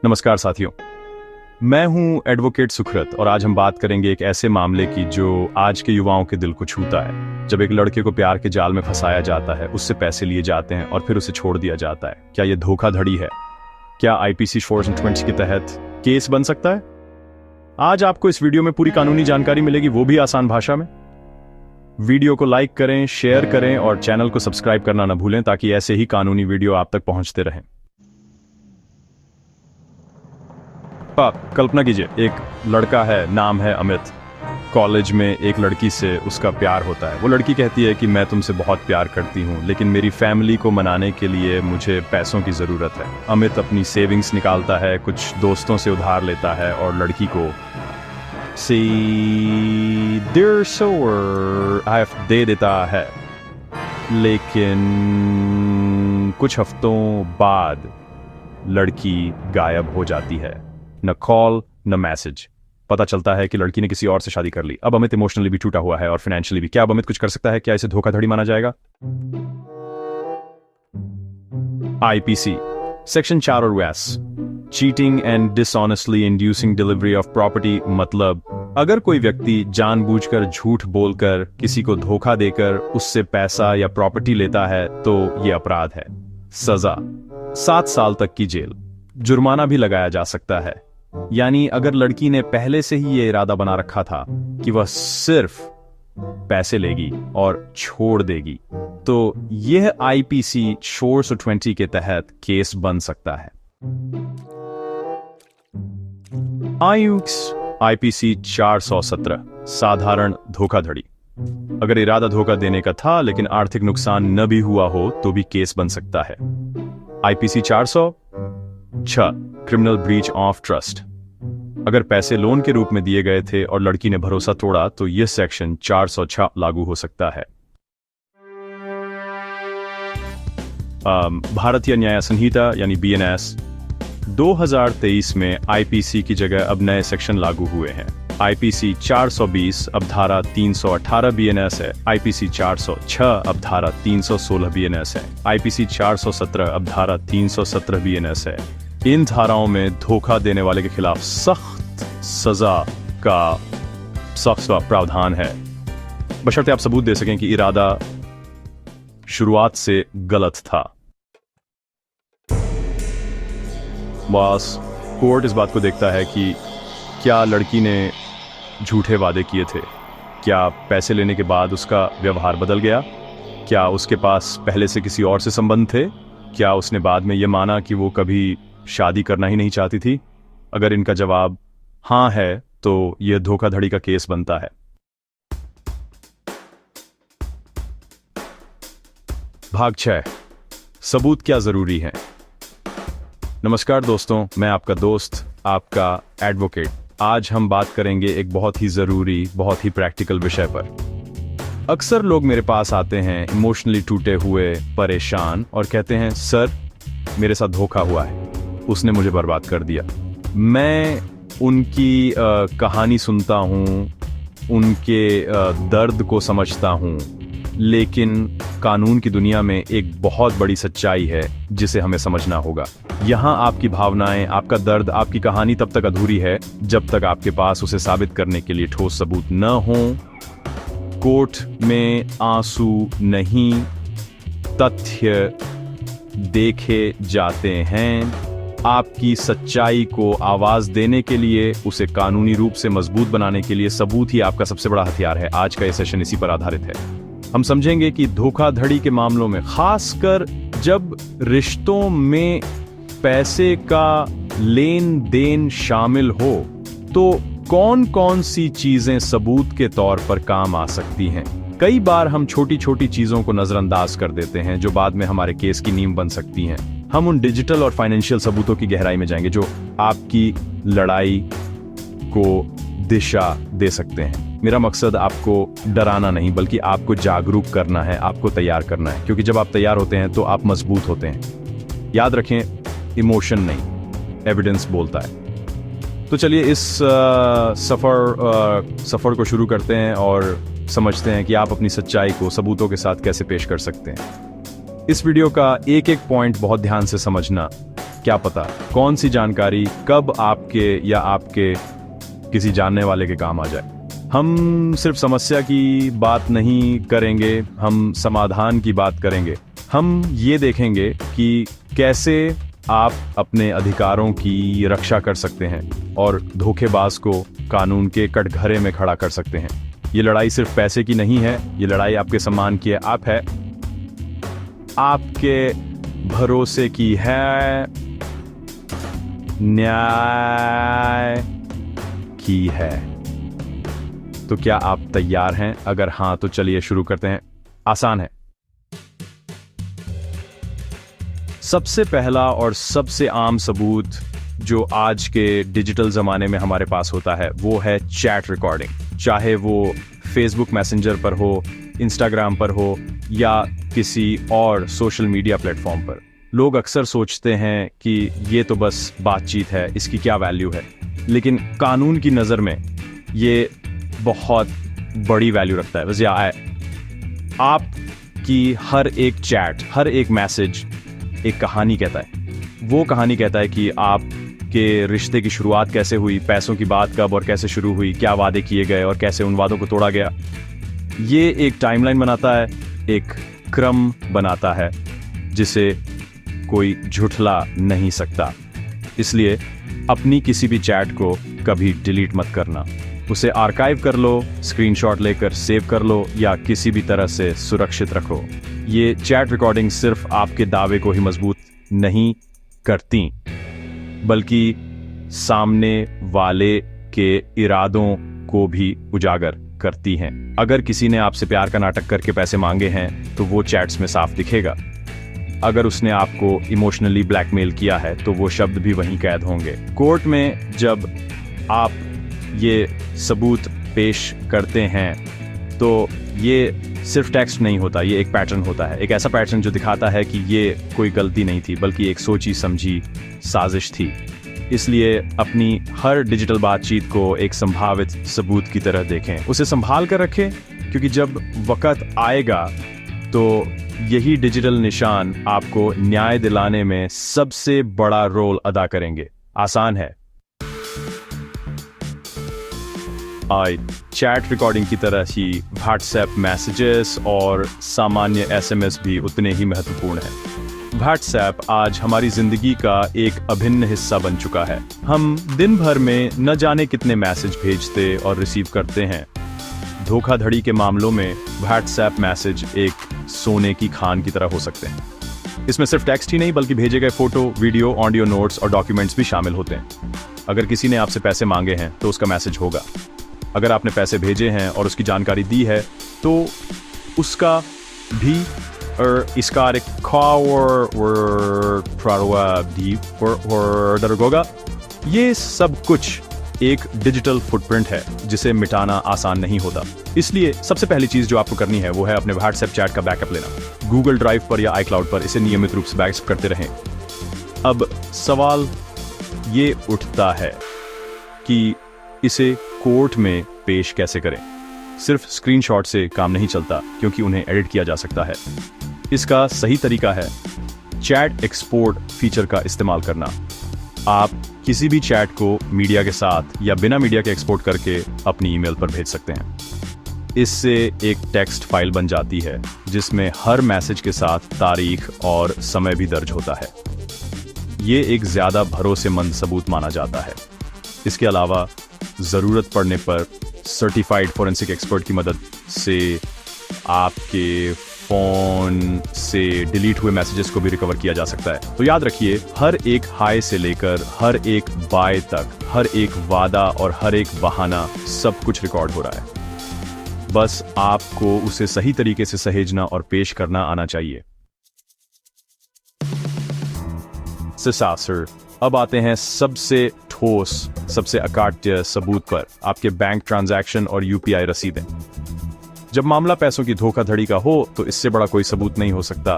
नमस्कार साथियों, मैं हूं एडवोकेट सुखरत और आज हम बात करेंगे एक ऐसे मामले की जो आज के युवाओं के दिल को छूता है। जब एक लड़के को प्यार के जाल में फंसाया जाता है, उससे पैसे लिए जाते हैं और फिर उसे छोड़ दिया जाता है। क्या यह धोखाधड़ी है? क्या आईपीसी 420 के तहत केस बन सकता है? आज आपको इस वीडियो में पूरी कानूनी जानकारी मिलेगी, वो भी आसान भाषा में। वीडियो को लाइक करें, शेयर करें और चैनल को सब्सक्राइब करना न भूलें ताकि ऐसे ही कानूनी वीडियो आप तक पहुंचते रहें। कल्पना कीजिए, एक लड़का है, नाम है अमित। कॉलेज में एक लड़की से उसका प्यार होता है। वो लड़की कहती है कि मैं तुमसे बहुत प्यार करती हूँ, लेकिन मेरी फैमिली को मनाने के लिए मुझे पैसों की ज़रूरत है। अमित अपनी सेविंग्स निकालता है, कुछ दोस्तों से उधार लेता है और लड़की को दे देता है। लेकिन कुछ हफ्तों बाद लड़की गायब हो जाती है। न कॉल न मैसेज। पता चलता है कि लड़की ने किसी और से शादी कर ली। अब अमित इमोशनली भी टूटा हुआ है और फाइनेंशियली भी। क्या अब अमित कुछ कर सकता है? क्या इसे धोखाधड़ी माना जाएगा? आईपीसी सेक्शन 4 और व्यास, cheating and dishonestly inducing delivery of property. मतलब अगर कोई व्यक्ति जानबूझकर झूठ बोलकर किसी को धोखा देकर उससे पैसा या प्रॉपर्टी लेता है तो यह अपराध है। सजा 7 साल तक की जेल, जुर्माना भी लगाया जा सकता है। यानी अगर लड़की ने पहले से ही यह इरादा बना रखा था कि वह सिर्फ पैसे लेगी और छोड़ देगी, तो यह आईपीसी 420 के तहत केस बन सकता है। आईपीसी 417 साधारण धोखाधड़ी। अगर इरादा धोखा देने का था लेकिन आर्थिक नुकसान न भी हुआ हो तो भी केस बन सकता है। IPC 406 criminal breach of trust. अगर पैसे लोन के रूप में दिए गए थे और लड़की ने भरोसा तोड़ा तो यह सेक्शन 406 लागू हो सकता है। भारतीय न्याय संहिता यानी बीएनएस 2023 में आईपीसी की जगह अब नए सेक्शन लागू हुए हैं। आईपीसी 420 अब धारा 318 बीएनएस है। आईपीसी 406 अब धारा 316 बीएनएस है। आईपीसी 417 अब धारा 317 बीएनएस है। इन धाराओं में धोखा देने वाले के खिलाफ सख्त सजा का सख्त प्रावधान है, बशर्ते आप सबूत दे सकें कि इरादा शुरुआत से गलत था। बस कोर्ट इस बात को देखता है कि क्या लड़की ने झूठे वादे किए थे, क्या पैसे लेने के बाद उसका व्यवहार बदल गया, क्या उसके पास पहले से किसी और से संबंध थे, क्या उसने बाद में यह माना कि वो कभी शादी करना ही नहीं चाहती थी। अगर इनका जवाब हां है तो यह धोखाधड़ी का केस बनता है। भाग 6, सबूत क्या जरूरी है। नमस्कार दोस्तों, मैं आपका दोस्त, आपका एडवोकेट। आज हम बात करेंगे एक बहुत ही जरूरी, बहुत ही प्रैक्टिकल विषय पर। अक्सर लोग मेरे पास आते हैं इमोशनली टूटे हुए, परेशान और कहते हैं सर मेरे साथ धोखा हुआ है, उसने मुझे बर्बाद कर दिया। मैं उनकी कहानी सुनता हूँ, उनके दर्द को समझता हूँ, लेकिन कानून की दुनिया में एक बहुत बड़ी सच्चाई है जिसे हमें समझना होगा। यहाँ आपकी भावनाएं, आपका दर्द, आपकी कहानी तब तक अधूरी है जब तक आपके पास उसे साबित करने के लिए ठोस सबूत न हो। कोर्ट में आंसू नहीं, तथ्य देखे जाते हैं। आपकी सच्चाई को आवाज देने के लिए, उसे कानूनी रूप से मजबूत बनाने के लिए सबूत ही आपका सबसे बड़ा हथियार है। आज का यह सेशन इसी पर आधारित है। हम समझेंगे कि धोखाधड़ी के मामलों में, खासकर जब रिश्तों में पैसे का लेन देन शामिल हो, तो कौन कौन सी चीजें सबूत के तौर पर काम आ सकती हैं। कई बार हम छोटी छोटी चीजों को नजरअंदाज कर देते हैं जो बाद में हमारे केस की नींव बन सकती हैं। हम उन डिजिटल और फाइनेंशियल सबूतों की गहराई में जाएंगे जो आपकी लड़ाई को दिशा दे सकते हैं। मेरा मकसद आपको डराना नहीं बल्कि आपको जागरूक करना है, आपको तैयार करना है, क्योंकि जब आप तैयार होते हैं तो आप मजबूत होते हैं। याद रखें, इमोशन नहीं, एविडेंस बोलता है। तो चलिए इस सफर को शुरू करते हैं और समझते हैं कि आप अपनी सच्चाई को सबूतों के साथ कैसे पेश कर सकते हैं। इस वीडियो का एक एक पॉइंट बहुत ध्यान से समझना, क्या पता कौन सी जानकारी कब आपके या आपके किसी जानने वाले के काम आ जाए। हम सिर्फ समस्या की बात नहीं करेंगे, हम समाधान की बात करेंगे। हम ये देखेंगे कि कैसे आप अपने अधिकारों की रक्षा कर सकते हैं और धोखेबाज को कानून के कटघरे में खड़ा कर सकते हैं। ये लड़ाई सिर्फ पैसे की नहीं है, ये लड़ाई आपके सम्मान की है, आपके भरोसे की है, न्याय की है। तो क्या आप तैयार हैं? अगर हाँ तो चलिए शुरू करते हैं। आसान है। सबसे पहला और सबसे आम सबूत जो आज के डिजिटल ज़माने में हमारे पास होता है वो है चैट रिकॉर्डिंग। चाहे वो फेसबुक मैसेंजर पर हो, इंस्टाग्राम पर हो या किसी और सोशल मीडिया प्लेटफॉर्म पर। लोग अक्सर सोचते हैं कि ये तो बस बातचीत है, इसकी क्या वैल्यू है, लेकिन कानून की नज़र में ये बहुत बड़ी वैल्यू रखता है। वजह है आपकी हर एक चैट, हर एक मैसेज एक कहानी कहता है। वो कहानी कहता है कि आपके रिश्ते की शुरुआत कैसे हुई, पैसों की बात कब और कैसे शुरू हुई, क्या वादे किए गए और कैसे उन वादों को तोड़ा गया। ये एक टाइमलाइन बनाता है, एक क्रम बनाता है जिसे कोई झुठला नहीं सकता। इसलिए अपनी किसी भी चैट को कभी डिलीट मत करना। उसे आर्काइव कर लो, स्क्रीनशॉट लेकर सेव कर लो या किसी भी तरह से सुरक्षित रखो। ये चैट रिकॉर्डिंग सिर्फ आपके दावे को ही मजबूत नहीं करती, बल्कि सामने वाले के इरादों को भी उजागर करती हैं। अगर किसी ने आपसे प्यार का नाटक करके पैसे मांगे हैं तो वो चैट्स में साफ दिखेगा। अगर उसने आपको इमोशनली ब्लैकमेल किया है तो वो शब्द भी वहीं कैद होंगे। कोर्ट में जब आप ये सबूत पेश करते हैं तो ये सिर्फ टेक्स्ट नहीं होता, ये एक पैटर्न होता है। एक ऐसा पैटर्न जो दिखाता है कि ये कोई गलती नहीं थी बल्कि एक सोची समझी साजिश थी। इसलिए अपनी हर डिजिटल बातचीत को एक संभावित सबूत की तरह देखें, उसे संभाल कर रखें, क्योंकि जब वक्त आएगा तो यही डिजिटल निशान आपको न्याय दिलाने में सबसे बड़ा रोल अदा करेंगे। आसान है। चैट रिकॉर्डिंग की तरह ही व्हाट्सएप मैसेजेस और सामान्य एसएमएस भी उतने ही महत्वपूर्ण हैं। व्हाट्सएप आज हमारी जिंदगी का एक अभिन्न हिस्सा बन चुका है। हम दिन भर में न जाने कितने मैसेज भेजते और रिसीव करते हैं। धोखाधड़ी के मामलों में व्हाट्सएप मैसेज एक सोने की खान की तरह हो सकते हैं। इसमें सिर्फ टेक्स्ट ही नहीं बल्कि भेजे गए फोटो, वीडियो, ऑडियो नोट्स और डॉक्यूमेंट्स भी शामिल होते हैं। अगर किसी ने आपसे पैसे मांगे हैं तो उसका मैसेज होगा। अगर आपने पैसे भेजे हैं और उसकी जानकारी दी है तो उसका भी इसका होगा। ये सब कुछ एक डिजिटल फुटप्रिंट है जिसे मिटाना आसान नहीं होता। इसलिए सबसे पहली चीज जो आपको करनी है वो है अपने व्हाट्सएप चैट का बैकअप लेना। गूगल ड्राइव पर या iCloud पर इसे नियमित रूप से बैकअप करते रहें। अब सवाल ये उठता है कि इसे कोर्ट में पेश कैसे करें। सिर्फ स्क्रीनशॉट से काम नहीं चलता, क्योंकि उन्हें एडिट किया जा सकता है। इसका सही तरीका है चैट एक्सपोर्ट फीचर का इस्तेमाल करना। आप किसी भी चैट को मीडिया के साथ या बिना मीडिया के एक्सपोर्ट करके अपनी ईमेल पर भेज सकते हैं। इससे एक टेक्स्ट फाइल बन जाती है जिसमें हर मैसेज के साथ तारीख और समय भी दर्ज होता है। ये एक ज़्यादा भरोसेमंद सबूत माना जाता है। इसके अलावा ज़रूरत पड़ने पर सर्टिफाइड फोरेंसिक एक्सपर्ट की मदद से आपके फ़ोन से डिलीट हुए मैसेजेस को भी रिकवर किया जा सकता है। तो याद रखिए, हर एक हाय से लेकर हर एक बाय तक, हर एक वादा और हर एक बहाना, सब कुछ रिकॉर्ड हो रहा है। बस आपको उसे सही तरीके से सहेजना और पेश करना आना चाहिए। अब आते हैं सबसे ठोस, सबसे अकाट्य सबूत पर, आपके बैंक ट्रांजैक्शन और यूपीआई रसीदें। जब मामला पैसों की धोखाधड़ी का हो तो इससे बड़ा कोई सबूत नहीं हो सकता।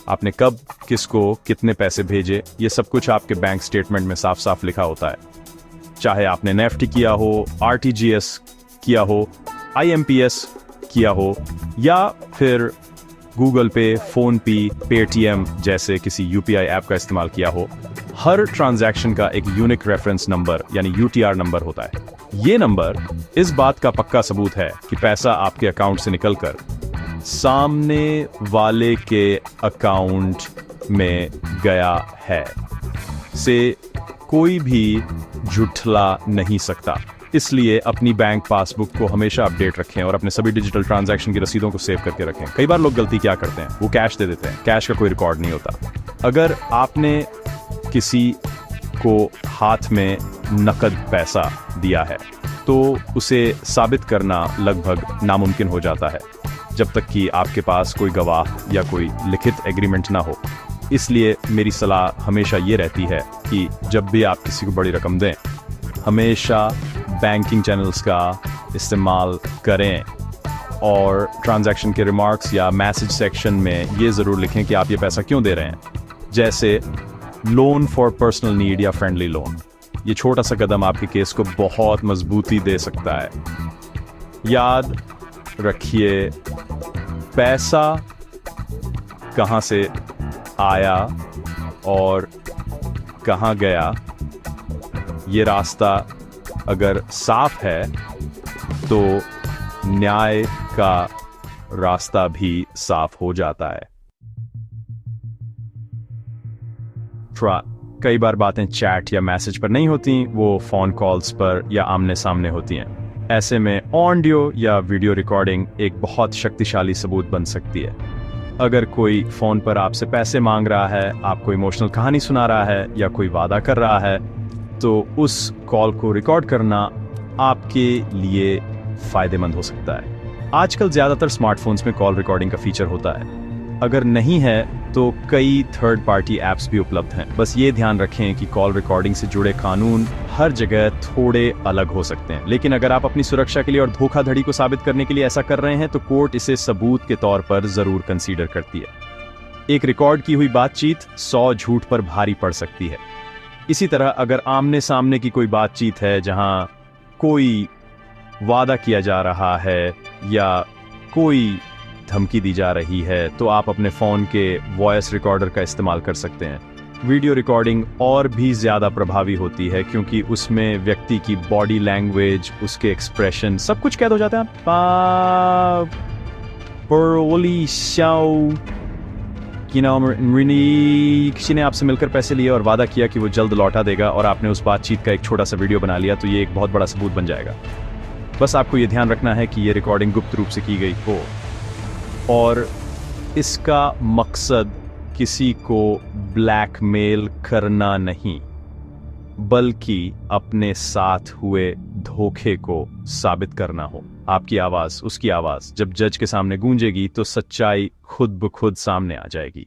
आपने कब, किसको, कितने पैसे भेजे, ये सब कुछ आपके बैंक स्टेटमेंट में साफ साफ लिखा होता है। चाहे आपने नेफ्ट किया हो, आरटीजीएस किया हो, आईएमपीएस किया हो या फिर गूगल पे, फोन पे, पेटीएम जैसे किसी यूपीआई ऐप का इस्तेमाल किया हो, हर ट्रांजैक्शन का एक यूनिक रेफरेंस नंबर यानी यूटीआर नंबर होता है। ये नंबर इस बात का पक्का सबूत है कि पैसा आपके अकाउंट से निकलकर सामने वाले के अकाउंट में गया है से कोई भी झुठला नहीं सकता। इसलिए अपनी बैंक पासबुक को हमेशा अपडेट रखें और अपने सभी डिजिटल ट्रांजैक्शन की रसीदों को सेव करके रखें। कई बार लोग गलती क्या करते हैं, वो कैश दे देते हैं। कैश का कोई रिकॉर्ड नहीं होता। अगर आपने किसी को हाथ में नकद पैसा दिया है तो उसे साबित करना लगभग नामुमकिन हो जाता है जब तक कि आपके पास कोई गवाह या कोई लिखित एग्रीमेंट ना हो। इसलिए मेरी सलाह हमेशा ये रहती है कि जब भी आप किसी को बड़ी रकम दें, हमेशा बैंकिंग चैनल्स का इस्तेमाल करें और ट्रांजैक्शन के रिमार्क्स या मैसेज सेक्शन में ये ज़रूर लिखें कि आप ये पैसा क्यों दे रहे हैं। जैसे लोन फॉर पर्सनल नीड या फ्रेंडली लोन। ये छोटा सा कदम आपके केस को बहुत मजबूती दे सकता है। याद रखिए, पैसा कहाँ से आया और कहाँ गया, ये रास्ता अगर साफ है तो न्याय का रास्ता भी साफ हो जाता है। कई बार बातें चैट या मैसेज पर नहीं होती, वो फोन कॉल्स पर या आमने सामने होती हैं। ऐसे में ऑडियो या वीडियो रिकॉर्डिंग एक बहुत शक्तिशाली सबूत बन सकती है। अगर कोई फोन पर आपसे पैसे मांग रहा है, आपको इमोशनल कहानी सुना रहा है या कोई वादा कर रहा है, तो उस कॉल को रिकॉर्ड करना आपके लिए फायदेमंद हो सकता है। आजकल ज्यादातर स्मार्टफोन्स में कॉल रिकॉर्डिंग का फीचर होता है। अगर नहीं है तो कई थर्ड पार्टी ऐप्स भी उपलब्ध हैं। बस ये ध्यान रखें कि कॉल रिकॉर्डिंग से जुड़े कानून हर जगह थोड़े अलग हो सकते हैं, लेकिन अगर आप अपनी सुरक्षा के लिए और धोखाधड़ी को साबित करने के लिए ऐसा कर रहे हैं तो कोर्ट इसे सबूत के तौर पर जरूर कंसीडर करती है। एक रिकॉर्ड की हुई बातचीत 100 झूठ पर भारी पड़ सकती है। इसी तरह अगर आमने सामने की कोई बातचीत है जहां कोई वादा किया जा रहा है या कोई धमकी दी जा रही है, तो आप अपने फोन के वॉइस रिकॉर्डर का इस्तेमाल कर सकते हैं। वीडियो रिकॉर्डिंग और भी ज्यादा प्रभावी होती है क्योंकि उसमें व्यक्ति की बॉडी लैंग्वेज, उसके एक्सप्रेशन, सब कुछ कैद हो जाता है। किसी ने आपसे मिलकर पैसे लिए और वादा किया कि वो जल्द लौटा देगा और आपने उस बातचीत का एक छोटा सा वीडियो बना लिया, तो ये एक बहुत बड़ा सबूत बन जाएगा। बस आपको ये ध्यान रखना है कि ये रिकॉर्डिंग गुप्त रूप से की गई हो और इसका मकसद किसी को ब्लैकमेल करना नहीं, बल्कि अपने साथ हुए धोखे को साबित करना हो। आपकी आवाज, उसकी आवाज जब जज के सामने गूंजेगी तो सच्चाई खुद ब खुद सामने आ जाएगी।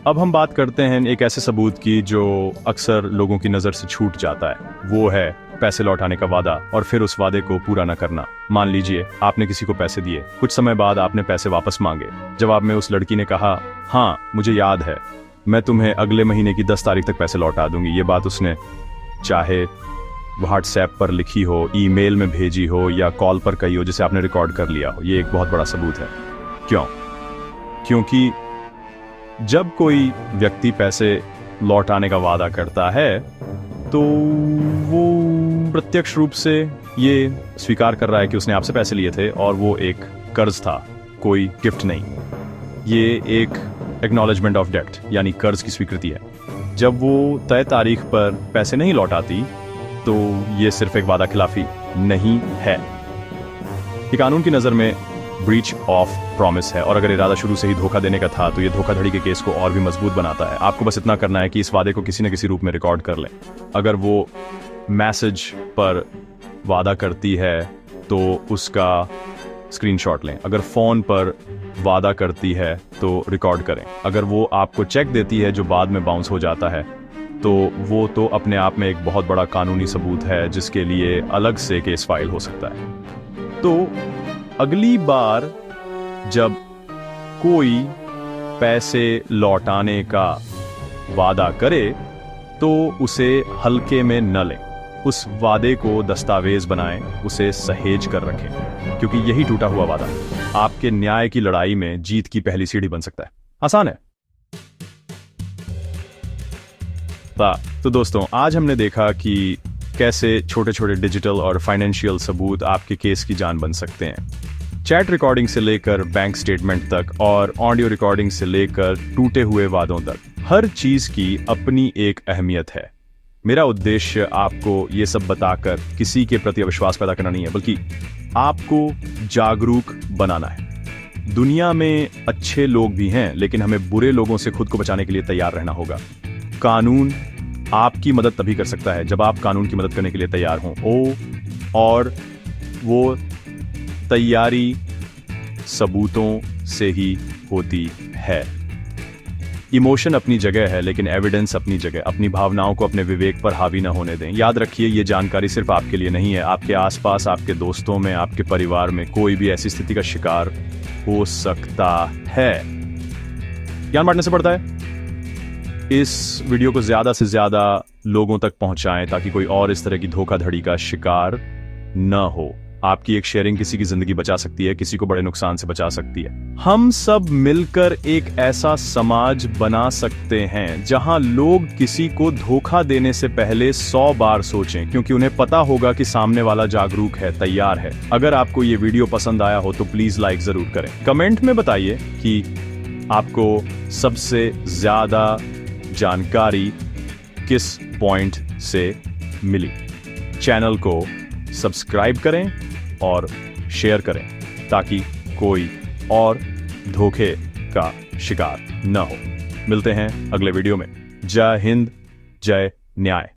अब हम बात करते हैं एक ऐसे सबूत की जो अक्सर लोगों की नजर से छूट जाता है। वो है पैसे लौटाने का वादा और फिर उस वादे को पूरा न करना। मान लीजिए आपने किसी को पैसे दिए, कुछ समय बाद आपने पैसे वापस मांगे। जवाब में उस लड़की ने कहा, हाँ मुझे याद है, मैं तुम्हें अगले महीने की 10 तारीख तक पैसे लौटा दूंगी। ये बात उसने चाहे व्हाट्सएप पर लिखी हो, ईमेल में भेजी हो या कॉल पर कही हो जिसे आपने रिकॉर्ड कर लिया हो, ये एक बहुत बड़ा सबूत है। क्यों? क्योंकि जब कोई व्यक्ति पैसे लौटाने का वादा करता है तो वो प्रत्यक्ष रूप से ये स्वीकार कर रहा है कि उसने आपसे पैसे लिए थे और वो एक कर्ज था, कोई गिफ्ट नहीं। ये एक एक्नॉलेजमेंट ऑफ डेट यानी कर्ज की स्वीकृति है। जब वो तय तारीख पर पैसे नहीं लौटाती तो ये सिर्फ एक वादा खिलाफी नहीं है, ये कानून की नज़र में ब्रीच ऑफ प्रॉमिस है। और अगर इरादा शुरू से ही धोखा देने का था तो ये धोखाधड़ी के केस को और भी मजबूत बनाता है। आपको बस इतना करना है कि इस वादे को किसी न किसी रूप में रिकॉर्ड कर लें। अगर वो मैसेज पर वादा करती है तो उसका स्क्रीनशॉट लें। अगर फोन पर वादा करती है तो रिकॉर्ड करें। अगर वो आपको चेक देती है जो बाद में बाउंस हो जाता है तो वो तो अपने आप में एक बहुत बड़ा कानूनी सबूत है जिसके लिए अलग से केस फाइल हो सकता है। तो अगली बार जब कोई पैसे लौटाने का वादा करे तो उसे हल्के में न लें। उस वादे को दस्तावेज बनाएं, उसे सहेज कर रखें, क्योंकि यही टूटा हुआ वादा आपके न्याय की लड़ाई में जीत की पहली सीढ़ी बन सकता है। आसान है। तो दोस्तों, आज हमने देखा कि कैसे छोटे छोटे डिजिटल और फाइनेंशियल सबूत आपके केस की जान बन सकते हैं। चैट रिकॉर्डिंग से लेकर बैंक स्टेटमेंट तक और ऑडियो रिकॉर्डिंग से लेकर टूटे हुए वादों तक, हर चीज की अपनी एक अहमियत है। मेरा उद्देश्य आपको ये सब बताकर किसी के प्रति अविश्वास पैदा करना नहीं है, बल्कि आपको जागरूक बनाना है। दुनिया में अच्छे लोग भी हैं, लेकिन हमें बुरे लोगों से खुद को बचाने के लिए तैयार रहना होगा। कानून आपकी मदद तभी कर सकता है जब आप कानून की मदद करने के लिए तैयार हों। और वो तैयारी सबूतों से ही होती है। इमोशन अपनी जगह है, लेकिन एविडेंस अपनी जगह। अपनी भावनाओं को अपने विवेक पर हावी न होने दें। याद रखिए, ये जानकारी सिर्फ आपके लिए नहीं है, आपके आसपास, आपके दोस्तों में, आपके परिवार में कोई भी ऐसी स्थिति का शिकार हो सकता है। ज्ञान बांटने से बढ़ता है। इस वीडियो को ज्यादा से ज्यादा लोगों तक पहुंचाएं ताकि कोई और इस तरह की धोखाधड़ी का शिकार न हो। आपकी एक शेयरिंग किसी की जिंदगी बचा सकती है, किसी को बड़े नुकसान से बचा सकती है। हम सब मिलकर एक ऐसा समाज बना सकते हैं जहां लोग किसी को धोखा देने से पहले 100 बार सोचें, क्योंकि उन्हें पता होगा कि सामने वाला जागरूक है, तैयार है। अगर आपको ये वीडियो पसंद आया हो तो प्लीज लाइक जरूर करें। कमेंट में बताइए कि आपको सबसे ज्यादा जानकारी किस पॉइंट से मिली। चैनल को सब्सक्राइब करें और शेयर करें ताकि कोई और धोखे का शिकार न हो। मिलते हैं अगले वीडियो में। जय हिंद, जय न्याय।